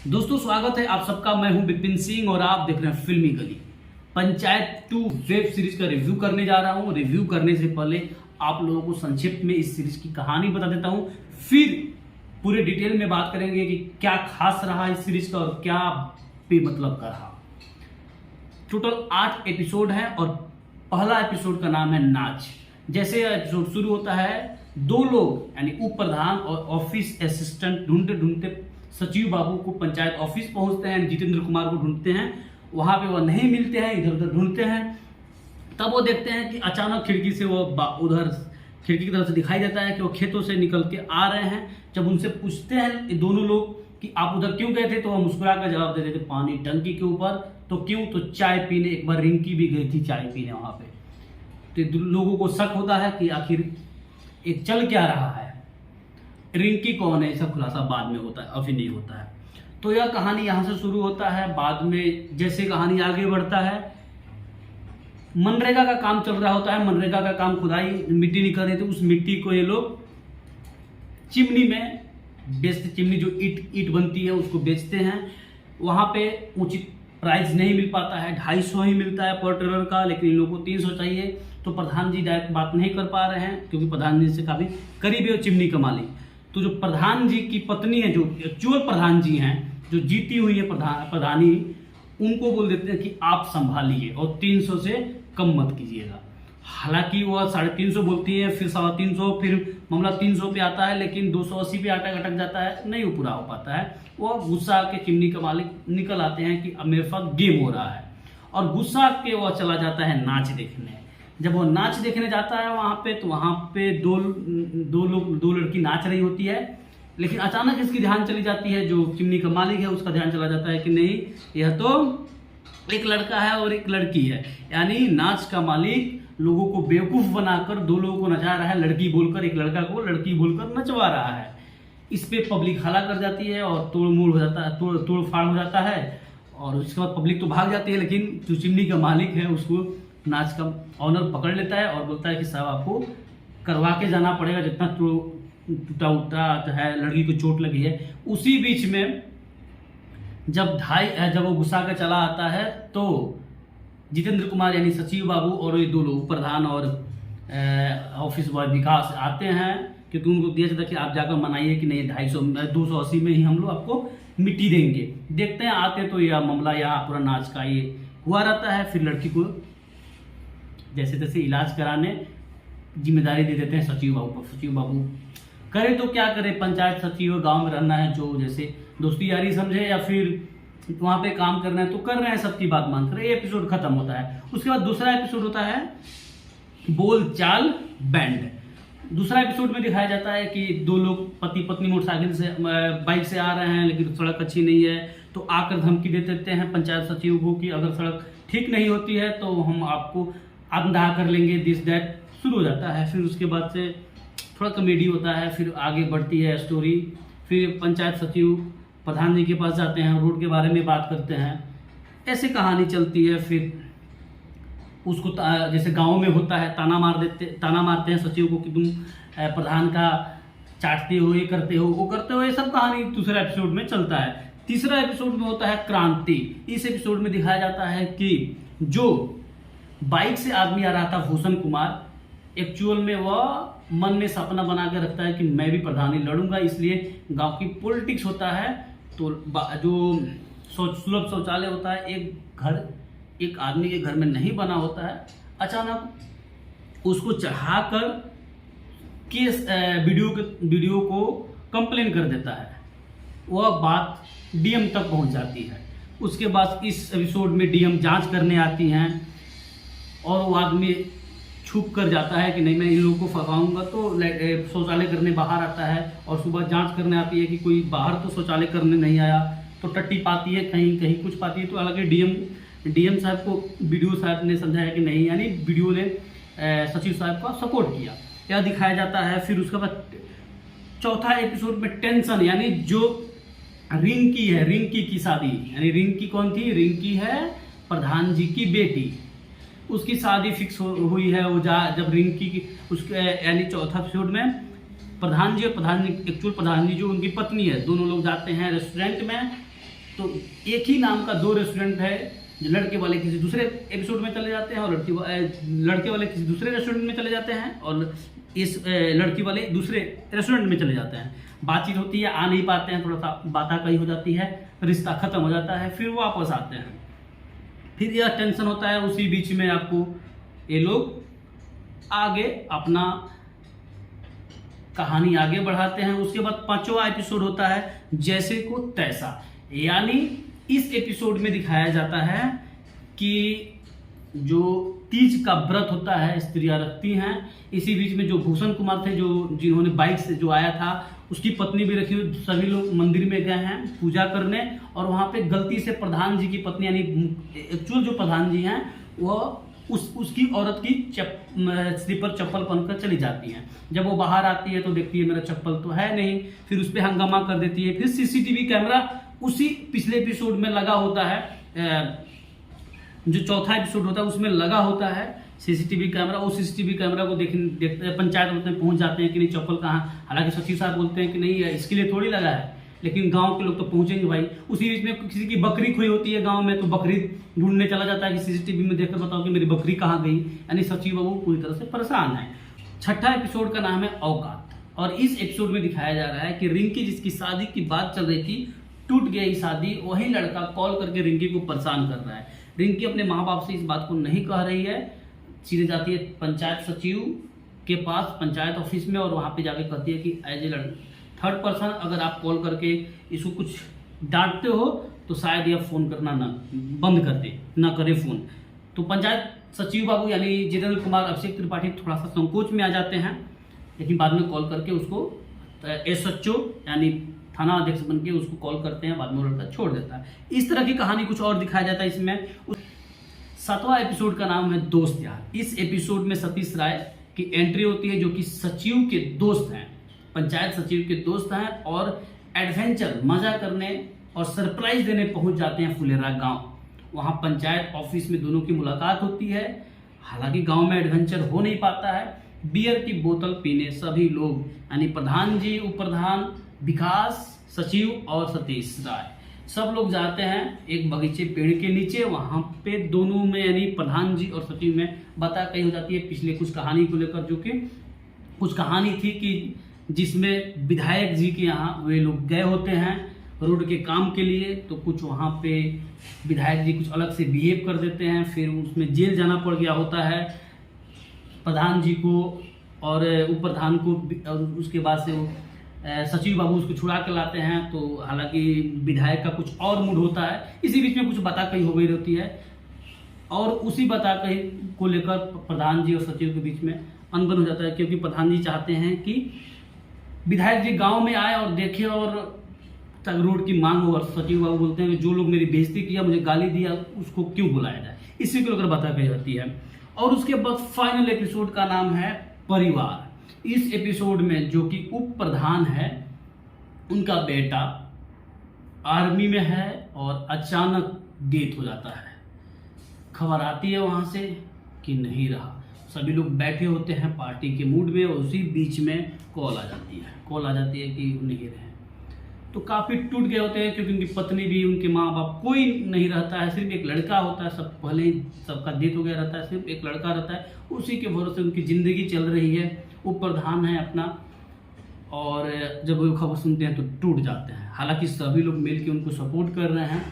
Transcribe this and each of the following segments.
दोस्तों स्वागत है आप सबका। मैं हूं बिपिन सिंह और आप देख रहे हैं फिल्मी गली। पंचायत 2 वेब सीरीज का रिव्यू करने जा रहा हूं। रिव्यू करने से पहले आप लोगों को संक्षिप्त में इस सीरीज की कहानी बता देता हूं, फिर पूरे डिटेल में बात करेंगे कि क्या खास रहा इस सीरीज का और क्या बेमतलब का रहा। टोटल 8 एपिसोड है और पहला एपिसोड का नाम है नाच। जैसे एपिसोड शुरू होता है, दो लोग यानी उप प्रधान और ऑफिस असिस्टेंट ढूंढते ढूंढते सचिव बाबू को पंचायत ऑफिस पहुंचते हैं। जितेंद्र कुमार को ढूंढते हैं, वहां पे वो नहीं मिलते हैं, इधर उधर ढूंढते हैं। तब वो देखते हैं कि अचानक खिड़की से वो उधर खिड़की की तरफ से दिखाई देता है कि वो खेतों से निकल के आ रहे हैं। जब उनसे पूछते हैं ये दोनों लोग कि आप उधर क्यों गए थे, तो वो मुस्कुरा कर जवाब दे देते पानी टंकी के ऊपर। तो क्यों, तो चाय पीने। एक बार रिंकी भी गई थी चाय पीने वहां पे। तो लोगों को शक होता है कि आखिर एक चल क्या रहा है, रिंकी कौन है। इसका खुलासा बाद में होता है, अभी नहीं होता है। तो यह कहानी यहाँ से शुरू होता है। बाद में जैसे कहानी आगे बढ़ता है, मनरेगा का काम चल रहा होता है। मनरेगा का काम खुदाई मिट्टी निकल रही थी, उस मिट्टी को ये लोग चिमनी में बेचते। चिमनी जो ईट बनती है उसको बेचते हैं। वहाँ पे उचित प्राइस नहीं मिल पाता है, 250 ही मिलता है पर टेलर का, लेकिन इन लोगों को 300 चाहिए। तो प्रधान जी डायरेक्ट बात नहीं कर पा रहे हैं, क्योंकि प्रधान जी से काफी करीब है चिमनी का मालिक। तो जो प्रधान जी की पत्नी है, जो एक्चुअल प्रधान जी हैं, जो जीती हुई है प्रधानी, उनको बोल देते हैं कि आप संभालिए और 300 से कम मत कीजिएगा। हालांकि वह 350 बोलती है, फिर 350, फिर मामला 300 पे आता है, लेकिन 280 पे अटक जाता है, नहीं पूरा हो पाता है। वह गुस्सा के चिमनी का मालिक निकल आते हैं कि अब मेरे साथ गेम हो रहा है, और गुस्सा के वह चला जाता है नाच देखने। जब वो नाच देखने जाता है वहां पे, तो वहां पे दो लड़की नाच रही होती है, लेकिन अचानक इसकी ध्यान चली जाती है, जो चिमनी का मालिक है उसका ध्यान चला जाता है कि नहीं, यह तो एक लड़का है और एक लड़की है। यानी नाच का मालिक लोगों को बेवकूफ बनाकर दो लोगों को नचा रहा है, लड़की बोलकर, एक लड़का को लड़की बोलकर नचवा रहा है। इस पे पब्लिक हल्ला कर जाती है और तोड़ हो जाता है, तोड़ फाड़ हो जाता है। और उसके बाद पब्लिक तो भाग जाती है, लेकिन जो चिमनी का मालिक है उसको नाच का ऑनर पकड़ लेता है और बोलता है कि साहब आपको करवा के जाना पड़ेगा, जितना टूटा उटा है, लड़की को चोट लगी है। उसी बीच में जब वो गुस्सा का चला आता है, तो जितेंद्र कुमार यानी सचिव बाबू और ये दो लोग प्रधान और ऑफिस बॉय विकास आते हैं, क्योंकि उनको दिया जाता है कि आप जाकर मनाइए कि नहीं 280 में ही हम लोग आपको मिट्टी देंगे। देखते हैं आते तो यह मामला यहाँ पूरा नाच का ये हुआ रहता है। फिर लड़की को जैसे तैसे इलाज कराने जिम्मेदारी दे देते हैं सचिव बाबू को। सचिव बाबू करे तो क्या करे, पंचायत सचिव गांव में रहना है, जो जैसे दोस्ती यारी समझे या फिर वहां पे काम करना है तो कर रहे हैं, सबकी बात मानकर। ये एपिसोड खत्म होता है। उसके बाद दूसरा एपिसोड होता है बोल चाल बैंड। दूसरा एपिसोड में दिखाया जाता है कि दो लोग पति पत्नी मोटरसाइकिल से बाइक से आ रहे हैं, लेकिन सड़क अच्छी नहीं है, तो आकर धमकी दे देते हैं पंचायत सचिव को कि अगर सड़क ठीक नहीं होती है तो हम आपको आत्मदाह कर लेंगे, दिस दैट शुरू हो जाता है। फिर उसके बाद से थोड़ा कॉमेडी होता है, फिर आगे बढ़ती है स्टोरी। फिर पंचायत सचिव प्रधान जी के पास जाते हैं, रोड के बारे में बात करते हैं, ऐसे कहानी चलती है। फिर उसको जैसे गांव में होता है, ताना मारते हैं सचिव को कि तुम प्रधान का चाटते हो, ये करते हो, वो करते हो। ये सब कहानी दूसरे एपिसोड में चलता है। तीसरा एपिसोड में होता है क्रांति। इस एपिसोड में दिखाया जाता है कि जो बाइक से आदमी आ रहा था भूषण कुमार, एक्चुअल में वह मन में सपना बना के रखता है कि मैं भी प्रधानी लड़ूंगा, इसलिए गांव की पॉलिटिक्स होता है। तो जो सुलभ शौचालय होता है, एक आदमी के घर में नहीं बना होता है, अचानक उसको चढ़ाकर केस वीडियो को कंप्लेन कर देता है। वह बात डीएम तक पहुंच जाती है। उसके बाद इस एपिसोड में डीएम जांच करने आती हैं और वो आदमी छुप कर जाता है कि नहीं मैं इन लोगों को फंसाऊंगा। तो शौचालय करने बाहर आता है और सुबह जांच करने आती है कि कोई बाहर तो शौचालय करने नहीं आया। तो टट्टी पाती है, कहीं कहीं कुछ पाती है। तो हालांकि डीएम साहब को वीडियो साहब ने समझाया कि नहीं, यानी वीडियो ने सचिव साहब का सपोर्ट किया, यह दिखाया जाता है। फिर उसके बाद चौथा एपिसोड में टेंशन, यानी जो रिंकी है, रिंकी की शादी, यानी रिंकी कौन थी, रिंकी है प्रधान जी की बेटी, उसकी शादी फिक्स हुई है। वो जब रिंकी की उसके यानी चौथा एपिसोड में प्रधान जी और एक्चुअल प्रधान जी जो उनकी पत्नी है, दोनों लोग जाते हैं रेस्टोरेंट में तो एक ही नाम का दो रेस्टोरेंट है, जो लड़के वाले किसी दूसरे एपिसोड में चले जाते हैं और लड़के वाले किसी दूसरे रेस्टोरेंट में चले जाते हैं और इस लड़की वाले दूसरे रेस्टोरेंट में चले जाते हैं। बातचीत होती है, आ नहीं पाते हैं, थोड़ा सा बाताकही हो जाती है, रिश्ता खत्म हो जाता है, फिर वापस आते हैं। फिर यह टेंशन होता है, उसी बीच में आपको ये लोग आगे अपना कहानी आगे बढ़ाते हैं। उसके बाद 5वां एपिसोड होता है जैसे को तैसा, यानी इस एपिसोड में दिखाया जाता है कि जो तीज का व्रत होता है स्त्रियां रखती हैं। इसी बीच में जो भूषण कुमार थे, जो जिन्होंने बाइक से जो आया था, उसकी पत्नी भी रखी हुई, सभी लोग मंदिर में गए हैं पूजा करने और वहां पे गलती से प्रधान जी की पत्नी यानी एक्चुअल जो प्रधान जी हैं वह उसकी औरत की स्लीपर चप्पल पहनकर चली जाती हैं। जब वो बाहर आती है तो देखती है मेरा चप्पल तो है नहीं, फिर उस पर हंगामा कर देती है। फिर सीसीटीवी कैमरा उसी पिछले एपिसोड में लगा होता है, जो चौथा एपिसोड होता है उसमें लगा होता है सीसीटीवी कैमरा। उस सीसीटीवी कैमरा को देखते पंचायत में पहुंच जाते हैं कि नहीं चप्पल कहाँ। हालांकि सचिव साहब बोलते हैं कि नहीं इसके लिए थोड़ी लगा है, लेकिन गांव के लोग तो पहुंचेंगे भाई। उसी बीच में किसी की बकरी खोई होती है गांव में, तो बकरी ढूंढने चला जाता है कि सीसीटीवी में देखकर बताओ कि मेरी बकरी कहाँ गई। यानी सचिव बाबू पूरी तरह से परेशान है। 6ठा एपिसोड का नाम है औकात और इस एपिसोड में दिखाया जा रहा है कि रिंकी जिसकी शादी की बात चल रही थी, टूट गई शादी, वही लड़का कॉल करके रिंकी को परेशान कर रहा है। रिंकी अपने माँ बाप से इस बात को नहीं कह रही है, सीधे जाती है पंचायत सचिव के पास पंचायत ऑफिस में और वहाँ पे जाके कहती है कि एज ए थर्ड पर्सन अगर आप कॉल करके इसको कुछ डांटते हो तो शायद यह फ़ोन करना ना बंद कर दे, ना करे फ़ोन। तो पंचायत सचिव बाबू यानी जितेंद्र कुमार अभिषेक त्रिपाठी थोड़ा सा संकोच में आ जाते हैं, लेकिन बाद में कॉल करके उसको SHO यानी थाना अध्यक्ष बन के उसको कॉल करते हैं। बाद में वो लड़का छोड़ देता है। इस तरह की कहानी कुछ और दिखाया जाता है इसमें। 7वां एपिसोड का नाम है दोस्त यार। इस एपिसोड में सतीश राय की एंट्री होती है, जो कि सचिव के दोस्त हैं, पंचायत सचिव के दोस्त हैं और एडवेंचर मजा करने और सरप्राइज देने पहुंच जाते हैं फुलेरा गांव। वहां पंचायत ऑफिस में दोनों की मुलाकात होती है। हालांकि गांव में एडवेंचर हो नहीं पाता है। बियर की बोतल पीने सभी लोग यानी प्रधान जी, उप प्रधान, विकास, सचिव और सतीश राय सब लोग जाते हैं एक बगीचे पेड़ के नीचे। वहां पे दोनों में यानी प्रधान जी और सचिव में बातचीत हो जाती है पिछले कुछ कहानी को लेकर, जो कि कुछ कहानी थी कि जिसमें विधायक जी के यहाँ वे लोग गए होते हैं रोड के काम के लिए, तो कुछ वहाँ पे विधायक जी कुछ अलग से बिहेव कर देते हैं, फिर उसमें जेल जाना पड़ गया होता है प्रधान जी को और उप प्रधान को, और उसके बाद से वो सचिव बाबू उसको छुड़ा के लाते हैं। तो हालांकि विधायक का कुछ और मूड होता है, इसी बीच में कुछ बाताकही हो गई होती है और उसी बाताकही को लेकर प्रधान जी और सचिव के बीच में अनबन हो जाता है, क्योंकि प्रधान जी चाहते हैं कि विधायक जी गांव में आए और देखे और रोड की मांग हो, और सचिव बाबू बोलते हैं कि जो लोग मेरी बेइज्जती किया, मुझे गाली दिया, उसको क्यों बुलाया जाए। इसी को लेकर बाताकही होती है। और उसके बाद फाइनल एपिसोड का नाम है परिवार। इस एपिसोड में जो कि उप प्रधान है, उनका बेटा आर्मी में है और अचानक डेथ हो जाता है। खबर आती है वहां से कि नहीं रहा। सभी लोग बैठे होते हैं पार्टी के मूड में और उसी बीच में कॉल आ जाती है कि नहीं रहे। तो काफ़ी टूट गए होते हैं, क्योंकि उनकी पत्नी भी, उनके माँ बाप, कोई नहीं रहता है, सिर्फ एक लड़का होता है। सब पहले ही सबका डेथ हो गया रहता है, सिर्फ एक लड़का रहता है, उसी के भरोसे उनकी ज़िंदगी चल रही है। उप प्रधान है अपना, और जब वो खबर सुनते हैं तो टूट जाते हैं। हालांकि सभी लोग मिल के उनको सपोर्ट कर रहे हैं।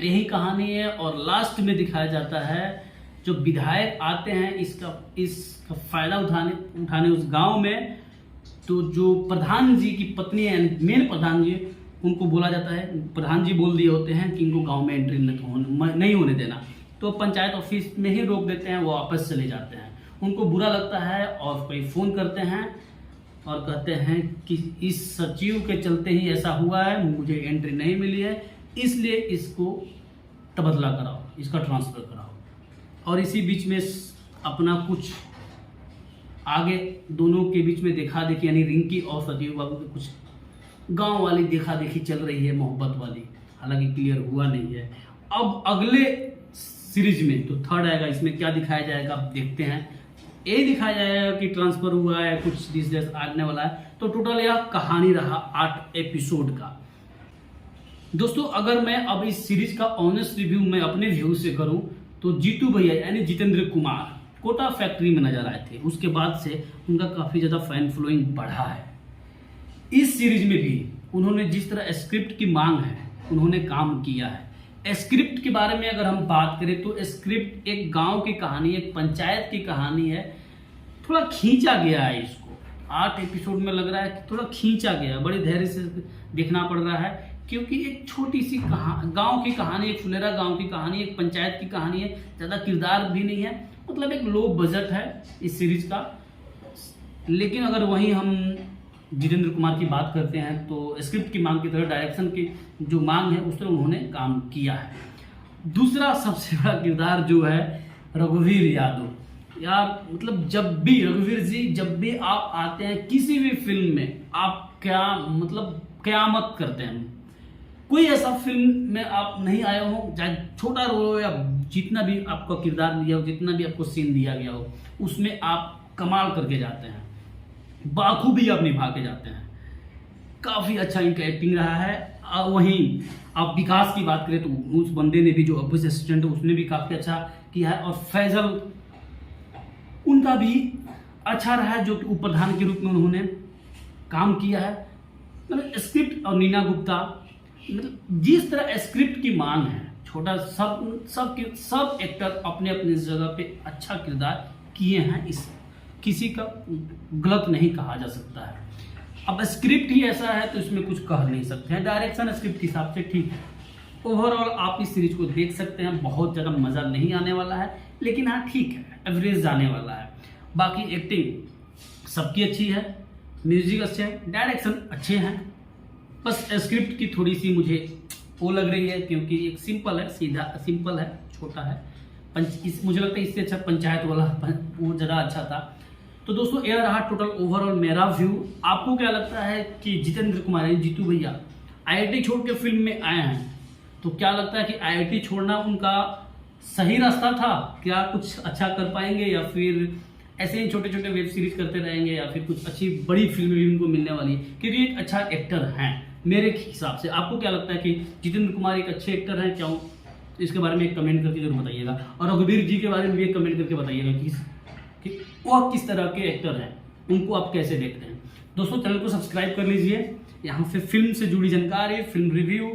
यही कहानी है। और लास्ट में दिखाया जाता है जो विधायक आते हैं इसका फ़ायदा उठाने उस गांव में, तो जो प्रधान जी की पत्नी है, मेन प्रधान जी, उनको बोला जाता है, प्रधान जी बोल दिए होते हैं कि इनको गांव में एंट्री नहीं होने देना। तो पंचायत ऑफिस में ही रोक देते हैं, वो वापस चले जाते हैं। उनको बुरा लगता है और कोई फ़ोन करते हैं और कहते हैं कि इस सचिव के चलते ही ऐसा हुआ है, मुझे एंट्री नहीं मिली है, इसलिए इसको तबादला कराओ, इसका ट्रांसफ़र कराओ। और इसी बीच में अपना कुछ आगे दोनों के बीच में देखा देखी, यानी रिंकी और सचिव बाबू के कुछ गांव वाली देखा देखी चल रही है, मोहब्बत वाली। हालांकि क्लियर हुआ नहीं है। अब अगले सीरीज में तो थर्ड आएगा, इसमें क्या दिखाया जाएगा आप देखते हैं। ये दिखाया जाएगा कि ट्रांसफर हुआ है, कुछ डिस आने वाला है। तो टोटल यह कहानी रहा 8 एपिसोड का। दोस्तों अगर मैं अब इस सीरीज का ऑनेस्ट रिव्यू मैं अपने व्यू से करूं तो जीतू भैया यानी जितेंद्र कुमार कोटा फैक्ट्री में नजर आए थे, उसके बाद से उनका काफी ज्यादा फैन फॉलोइंग बढ़ा है। इस सीरीज में भी उन्होंने जिस तरह स्क्रिप्ट की मांग है उन्होंने काम किया है। स्क्रिप्ट के बारे में अगर हम बात करें तो स्क्रिप्ट एक गांव की कहानी, एक पंचायत की कहानी है। थोड़ा खींचा गया है इसको, 8 एपिसोड में लग रहा है कि थोड़ा खींचा गया, बड़े धैर्य से देखना पड़ रहा है क्योंकि एक छोटी सी गांव की कहानी, एक फुलेरा गांव की कहानी, एक पंचायत की कहानी है। ज़्यादा किरदार भी नहीं है, मतलब एक लो बजट है इस सीरीज का। लेकिन अगर वहीं हम जितेंद्र कुमार की बात करते हैं तो स्क्रिप्ट की मांग की तरह डायरेक्शन की जो मांग है उस तरह उन्होंने काम किया है। दूसरा सबसे बड़ा किरदार जो है रघुवीर यादव। यार मतलब जब भी रघुवीर जी जब भी आप आते हैं किसी भी फिल्म में, आप क्या मतलब कयामत करते हैं। कोई ऐसा फिल्म में आप नहीं आए हो, चाहे छोटा रोल हो या जितना भी आपका किरदार दिया हो, जितना भी आपको सीन दिया गया हो, उसमें आप कमाल करके जाते हैं, बाखूबी आप निभा के जाते हैं। काफी अच्छा इनका एक्टिंग रहा है। वहीं आप विकास की बात करें तो उस बंदे ने भी जो ऑफिस असिस्टेंट है उसने भी काफी अच्छा किया है। और फैजल उनका भी अच्छा रहा है जो कि उप प्रधान के रूप में उन्होंने काम किया है। मतलब स्क्रिप्ट और नीना गुप्ता, मतलब जिस तरह स्क्रिप्ट की मांग है, छोटा सब एक्टर अपने अपने जगह पे अच्छा किरदार किए हैं। इस किसी का गलत नहीं कहा जा सकता है। अब स्क्रिप्ट ही ऐसा है तो इसमें कुछ कह नहीं सकते हैं। डायरेक्शन स्क्रिप्ट के हिसाब से ठीक है। ओवरऑल आप इस सीरीज को देख सकते हैं, बहुत ज़्यादा मज़ा नहीं आने वाला है, लेकिन हाँ ठीक है, एवरेज जाने वाला है। बाकी एक्टिंग सबकी अच्छी है, म्यूजिक अच्छे है, डायरेक्शन अच्छे हैं। बस स्क्रिप्ट की थोड़ी सी मुझे वो लग रही है क्योंकि एक सिंपल है, सीधा सिंपल है, छोटा है। मुझे लगता है इससे अच्छा पंचायत वाला वो ज़्यादा अच्छा था। तो दोस्तों यह रहा टोटल ओवरऑल मेरा व्यू। आपको क्या लगता है कि जितेंद्र कुमार जीतू भैया आईआईटी छोड़ के फिल्म में आए हैं, तो क्या लगता है कि आईआईटी छोड़ना उनका सही रास्ता था? क्या कुछ अच्छा कर पाएंगे या फिर ऐसे ही छोटे छोटे वेब सीरीज करते रहेंगे या फिर कुछ अच्छी बड़ी फिल्में भी उनको मिलने वाली है? क्योंकि एक अच्छा एक्टर हैं मेरे हिसाब से। आपको क्या लगता है कि जितेंद्र कुमार एक अच्छे एक्टर हैं क्या? इसके बारे में एक कमेंट करके जरूर बताइएगा। और रघुवीर जी के बारे में भी एक कमेंट करके बताइएगा कि वो किस तरह के एक्टर हैं, उनको आप कैसे देखते हैं। दोस्तों चैनल को सब्सक्राइब कर लीजिए, यहाँ से फिल्म से जुड़ी जानकारी, फिल्म रिव्यू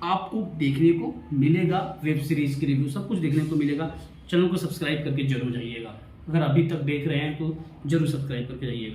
आपको देखने को मिलेगा, वेब सीरीज की रिव्यू सब कुछ देखने को मिलेगा। चैनल को सब्सक्राइब करके जरूर जाइएगा। अगर अभी तक देख रहे हैं तो जरूर सब्सक्राइब करके जाइएगा।